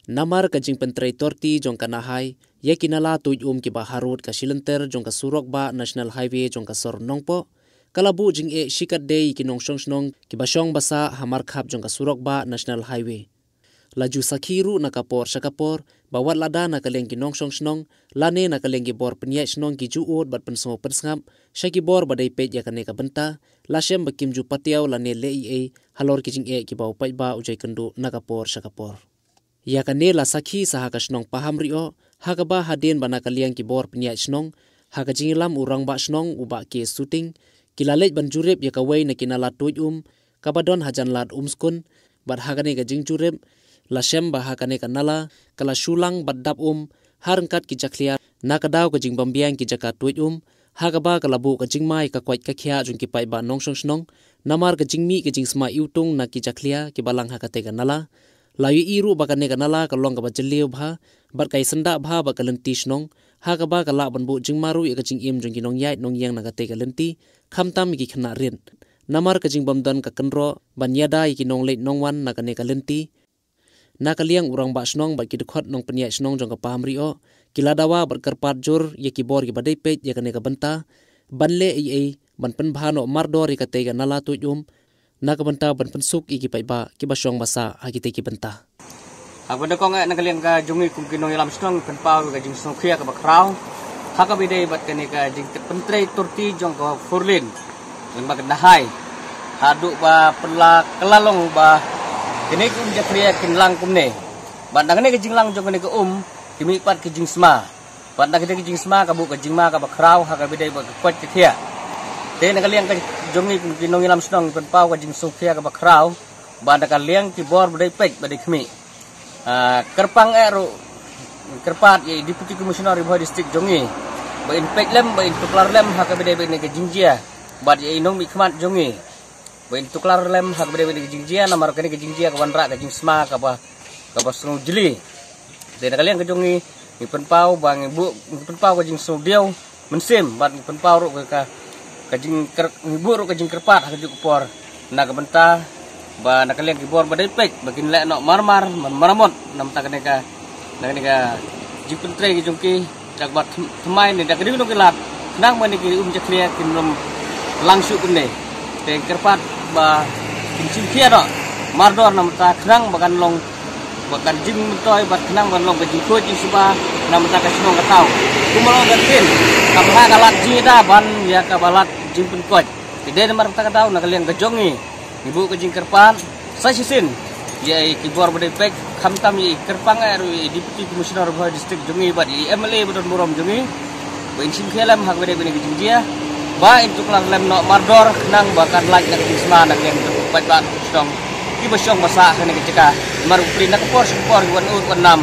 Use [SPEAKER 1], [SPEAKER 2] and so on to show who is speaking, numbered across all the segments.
[SPEAKER 1] Namar ka jing pentrai torti jong ka nahai, ye kinala tuj ki baharut ka shilenter jong ka surok ba National Highway jong ka sor nongpo, kalabu jing shikat day kinong snong ki basyong basa hamar khap jong ka surok ba National Highway. Laju sakhiru nakapor sakapor, bawat lada nakaleng kinong snong, lane nakaleng ki bor penyai snong ki juot bat penso pensngap, syaki bor badai pej ya kane ka benta, lasem bakim ju patiaw lane lei halor ki jing ki bau pej ba ujai kendu nakapor sakapor. Ya kane la sakhi saha ka snong paham rio, hakaba hadin bana kaliang ki bor penyai snong, haka jingilam urang ba snong uba ki shooting, kilalej ban jurep ya kawai na kinala tuj kabadon hajan lad skun, bat hakane ka jing jurep, lasem ba hakane ka nala, kala shulang bat dap harengkat ki jakliar, nakadaw ka jing bambiang ki jaka tuj hakaba kalabu ka jing mai ka kwait ka khia jung ki pai ba nong snong, namar ka jing mi ka jing sma iutung na ki jaklia ki balang hakate ka nala, layu iru bakane ka nala ka long ka bajeliu bha, bat kai senda bha ba ka lenti snong, hakaba ka la banbu jing maru ya ka jing im jung ki nong yai nong yang na ka te ka lenti, khamtam ki khna rin. Namar ka jing bamdan ka kenro, banyada ki nong leit nong wan na ka ne ka lenti, nakaliang urang ba snong bat ki dekhot nong penyai snong jong ka paham rio, kiladawa bat kerpat jur ye ki bor ki badai pej ya ka ne ka benta, banle ban pen bhano mardor ka te ka nala tuj nakabenta ban pensuk iki pai ba ki basyong basa agite ki benta.
[SPEAKER 2] Benda kong nakaliang ka jungi kum kinong ilam snong penpau ka jing snong khia ka bakraw, haka bidai bat kane ka jing pentrei turti jong ka furlin, jong ba dahai, hadu ba perla kelalong ba kini kum jakria kinlang kumne, bat nakane ka jinglang jong kane ka kimi pat ka jing sma, bat nakane ka jing sma ka bu ka jing ma ka bakraw haka bidai ba kwat ka khia. Te nakaliang ka jongi kinong ilam snong penpau ka jing sufia ka bakraw, ba nakaliang ki bor badai pej badai khmi. Kerpang ero kerpat ye Deputy Commissioner Ibu District jongi, ba in pej lem ba in tuklar lem haka badai badai ka jingjia, ba ye inong mi khmat jongi, ba in tuklar lem haka badai badai ka jingjia namar kani ka jingjia ka wanra ka jing sma ka ba snong jeli. Te nakaliang ka jongi ni penpau ba ngibu penpau ka jing snong diau mensim ba penpau ro ka kajing ngibur kajing kerpat hajuk por na kabenta ba nakaliang kibor badai pej bagin le no marmar maramot nam ta kane ka jing pentre ki jungki jak bat thmai ne dak ring no kilat nang mani ki jaklia kinum langsung kunne te kerpat ba kin kia do mardor nam ta khnang bagan long bagan jing toy bat khnang ban long kajing ko jing suba nam ta ka snong ka tau kumalo gatin kabha kalat jida ban ya kabalat jing penkoj ide namar ta ka tau nakaliang gajongi ibu ka jing kerpan sa sisin ye kibor badai pek khamtam ye kerpang aru Deputy Commissioner Ibu District jongi bat MLA bodon borom jongi ba insin khelam hak badai bini jing dia ba intuk lang lem no mardor nang bakan laj nak isma nak yang bat bat stong ki basyong basa kene keceka maru pri nak por wan wan nam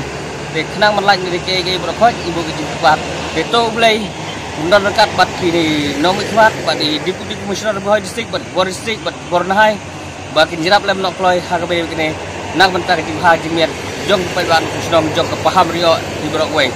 [SPEAKER 2] de khnang man laj ni ke brokhoj ibu ka jing kerpat de to blai undang dekat bat kini nomik khmat bat di Deputy Commissioner Ibu District bat Bor District bat Bornahai bakin jirap lem nok ploy ha ka be kene nak bentar ka jing ha jing miat jong pai ban snong jong ka paham rio di Broadway.